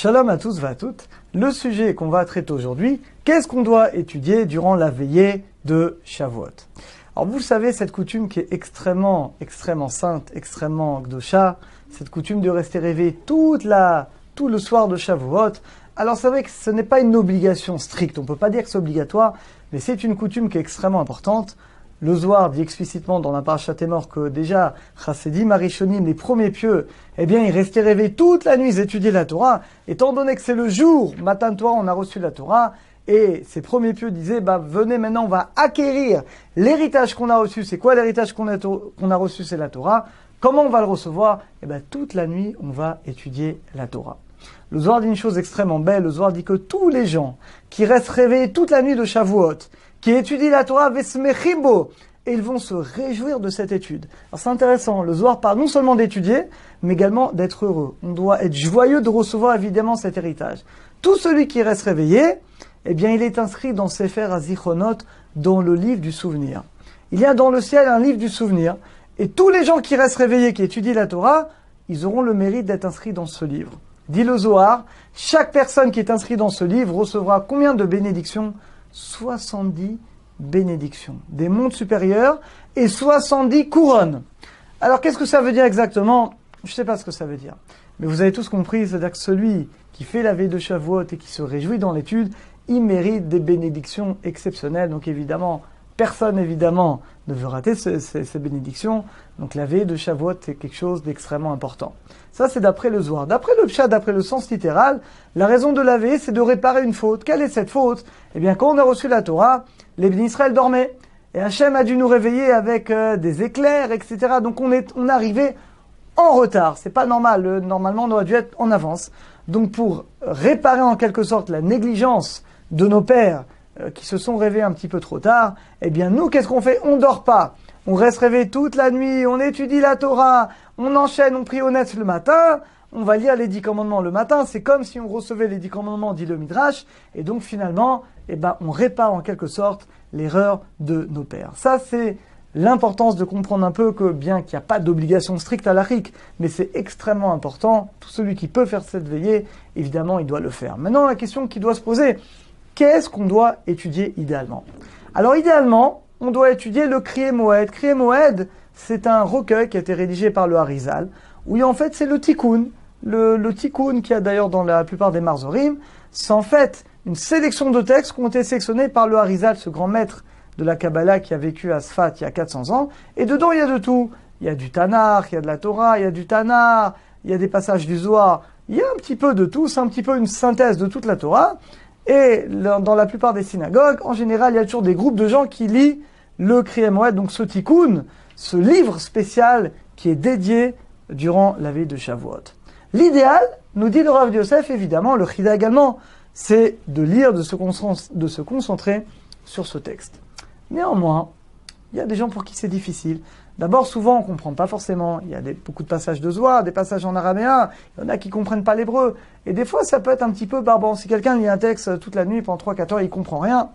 Shalom à tous et à toutes. Le sujet qu'on va traiter aujourd'hui, qu'est-ce qu'on doit étudier durant la veillée de Shavuot? Alors vous le savez, cette coutume qui est extrêmement sainte, extrêmement gdosha, cette coutume de rester réveillé tout le soir de Shavuot. Alors c'est vrai que ce n'est pas une obligation stricte, on ne peut pas dire que c'est obligatoire, mais c'est une coutume qui est extrêmement importante. Le Zohar dit explicitement dans la Parashat Emor que déjà, Chassidim, Arishonim, les premiers pieux, eh bien, ils restaient réveillés toute la nuit, ils étudiaient la Torah. Étant donné que c'est le jour, matin Torah, on a reçu la Torah, et ces premiers pieux disaient, venez maintenant, on va acquérir l'héritage qu'on a reçu. C'est quoi l'héritage qu'on a reçu? C'est la Torah. Comment on va le recevoir? Eh bien, toute la nuit, on va étudier la Torah. Le Zohar dit une chose extrêmement belle. Le Zohar dit que tous les gens qui restent réveillés toute la nuit de Shavuot, qui étudient la Torah, vesmechimbo, et ils vont se réjouir de cette étude. Alors c'est intéressant, le Zohar parle non seulement d'étudier, mais également d'être heureux. On doit être joyeux de recevoir évidemment cet héritage. Tout celui qui reste réveillé, eh bien il est inscrit dans Sefer HaZichronot, dans le livre du souvenir. Il y a dans le ciel un livre du souvenir, et tous les gens qui restent réveillés, qui étudient la Torah, ils auront le mérite d'être inscrits dans ce livre. Dit le Zohar, chaque personne qui est inscrite dans ce livre recevra combien de bénédictions? 70 bénédictions, des mondes supérieurs et 70 couronnes. Alors qu'est-ce que ça veut dire exactement? Je ne sais pas ce que ça veut dire. Mais vous avez tous compris, c'est-à-dire que celui qui fait la veille de Shavuot et qui se réjouit dans l'étude, il mérite des bénédictions exceptionnelles. Donc évidemment, personne évidemment ne veut rater ces bénédictions. Donc la veille de Shavuot, c'est quelque chose d'extrêmement important. Ça, c'est d'après le Zohar. D'après le Pshat, d'après le sens littéral, la raison de la veille, c'est de réparer une faute. Quelle est cette faute? Eh bien, quand on a reçu la Torah, les Bnei Israël dormaient. Et Hachem a dû nous réveiller avec des éclairs, etc. Donc on est arrivé en retard. C'est pas normal. Normalement, on aurait dû être en avance. Donc pour réparer en quelque sorte la négligence de nos pères qui se sont réveillés un petit peu trop tard, eh bien nous, qu'est-ce qu'on fait? On dort pas. On reste réveillé toute la nuit, on étudie la Torah, on enchaîne, on prie au Netz le matin, on va lire les 10 commandements le matin. C'est comme si on recevait les 10 commandements, dit le Midrash, et donc finalement, on répare en quelque sorte l'erreur de nos pères. Ça, c'est l'importance de comprendre un peu que, bien qu'il n'y a pas d'obligation stricte à l'Arik, mais c'est extrêmement important. Tout celui qui peut faire cette veillée, évidemment, il doit le faire. Maintenant, la question qui doit se poser, qu'est-ce qu'on doit étudier idéalement? Alors, idéalement, on doit étudier le Kriye Moed. Kriye Moed, c'est un recueil qui a été rédigé par le Harizal, où en fait, c'est le Tikkun. Le Tikkun, qui a d'ailleurs dans la plupart des Marzorim, c'est en fait une sélection de textes qui ont été sélectionnés par le Harizal, ce grand maître de la Kabbalah qui a vécu à Sfat il y a 400 ans. Et dedans, il y a de tout. Il y a du Tanakh, il y a de la Torah, il y a du Tanakh, il y a des passages du Zohar. Il y a un petit peu de tout. C'est un petit peu une synthèse de toute la Torah. Et dans la plupart des synagogues, en général, il y a toujours des groupes de gens qui lisent le Kriye Moed, donc ce Tikkun, ce livre spécial qui est dédié durant la veille de Shavuot. L'idéal, nous dit le Rav Yosef, évidemment, le Chida également, c'est de lire, de se concentrer sur ce texte. Néanmoins, il y a des gens pour qui c'est difficile. D'abord, souvent, on ne comprend pas forcément. Il y a beaucoup de passages de Zohar, des passages en araméen. Il y en a qui ne comprennent pas l'hébreu. Et des fois, ça peut être un petit peu barbant. Si quelqu'un lit un texte toute la nuit, pendant 3-4 heures, il ne comprend rien.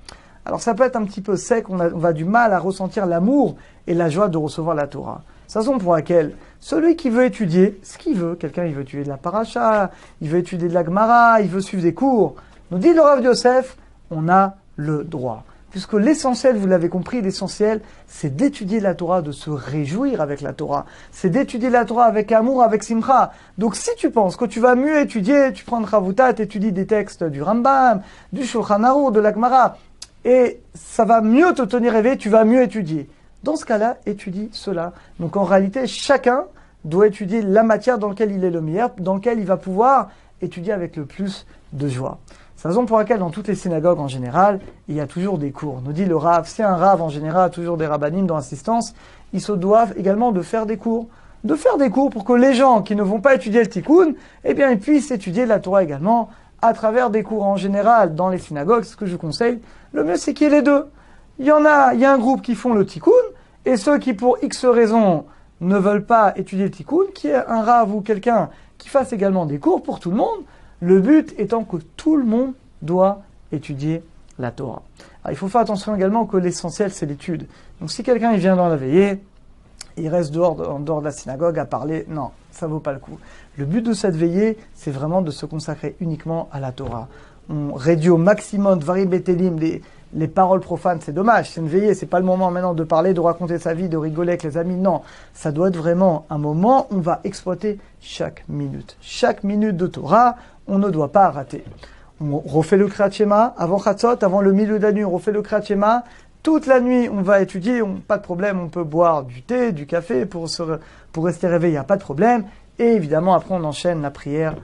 Alors, ça peut être un petit peu sec. On va du mal à ressentir l'amour et la joie de recevoir la Torah. C'est la raison pour laquelle celui qui veut étudier ce qu'il veut, quelqu'un il veut étudier de la paracha, il veut étudier de la Gemara, il veut suivre des cours, nous dit le Rav Yosef, on a le droit. Puisque l'essentiel, vous l'avez compris, l'essentiel, c'est d'étudier la Torah, de se réjouir avec la Torah. C'est d'étudier la Torah avec amour, avec simcha. Donc si tu penses que tu vas mieux étudier, tu prends une Ravuta, tu étudies des textes du Rambam, du Shulchan Aruch, de la Gemara, et ça va mieux te tenir réveillé, tu vas mieux étudier. Dans ce cas-là, étudie cela. Donc en réalité, chacun doit étudier la matière dans laquelle il est le meilleur, dans laquelle il va pouvoir étudier avec le plus de joie. C'est la raison pour laquelle dans toutes les synagogues en général, il y a toujours des cours. Nous dit le Rav, si un Rav en général a toujours des rabbanim dans l'assistance, ils se doivent également de faire des cours. De faire des cours pour que les gens qui ne vont pas étudier le Tikkun, eh bien ils puissent étudier la Torah également à travers des cours en général dans les synagogues. Ce que je vous conseille, le mieux c'est qu'il y ait les deux. Il y a un groupe qui font le Tikkun, et ceux qui pour X raisons ne veulent pas étudier le Tikkun, qui est un Rav ou quelqu'un qui fasse également des cours pour tout le monde, le but étant que tout le monde doit étudier la Torah. Alors, il faut faire attention également que l'essentiel c'est l'étude. Donc si quelqu'un il vient dans la veillée, et il reste en dehors de la synagogue à parler. Non, ça vaut pas le coup. Le but de cette veillée, c'est vraiment de se consacrer uniquement à la Torah. On réduit au maximum Dvarim Betelim, les paroles profanes, c'est dommage, c'est une veillée, c'est pas le moment maintenant de parler, de raconter sa vie, de rigoler avec les amis, non. Ça doit être vraiment un moment où on va exploiter chaque minute. Chaque minute de Torah, on ne doit pas rater. On refait le Kriyat Shema avant Chatzot, avant le milieu de la nuit, on refait le Kriyat Shema. Toute la nuit, on va étudier, pas de problème, on peut boire du thé, du café pour rester réveillé, il n'y a pas de problème. Et évidemment, après, on enchaîne la prière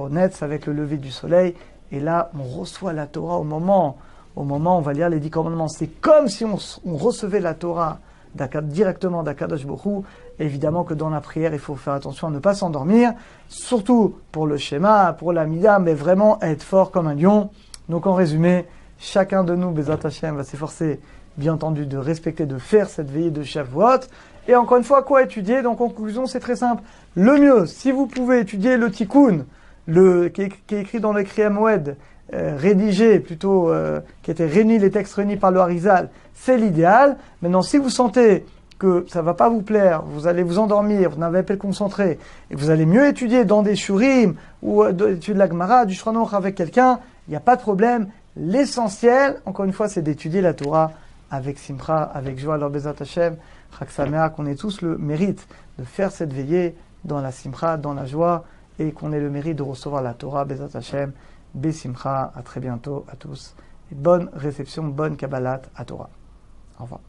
au Netz avec le lever du soleil. Et là, on reçoit la Torah au moment où on va lire les 10 commandements. C'est comme si on recevait la Torah directement d'Akadosh Baruch Hu. Évidemment que dans la prière, il faut faire attention à ne pas s'endormir, surtout pour le schéma, pour la mida, mais vraiment être fort comme un lion. Donc en résumé, chacun de nous, Bezat Hashem, va s'efforcer, bien entendu, de respecter, de faire cette veillée de Shavuot. Et encore une fois, quoi étudier? Donc en conclusion, c'est très simple. Le mieux, si vous pouvez étudier le Tikkun, qui est écrit dans le Kriya Moed, rédigé plutôt, qui était réuni, les textes réunis par le Harizal, c'est l'idéal. Maintenant, si vous sentez que ça va pas vous plaire, vous allez vous endormir, vous n'avez pas le concentrer, et vous allez mieux étudier dans des shurim ou étudier de la Gemara, du Shulchan Aruch avec quelqu'un, il n'y a pas de problème. L'essentiel, encore une fois, c'est d'étudier la Torah avec simcha, avec joie, alors Bezat Hashem, Chag Sameach, qu'on ait tous le mérite de faire cette veillée dans la simcha, dans la joie, et qu'on ait le mérite de recevoir la Torah, Bezat Hashem, Besimcha, à très bientôt à tous. Et bonne réception, bonne Kabbalat à Torah. Au revoir.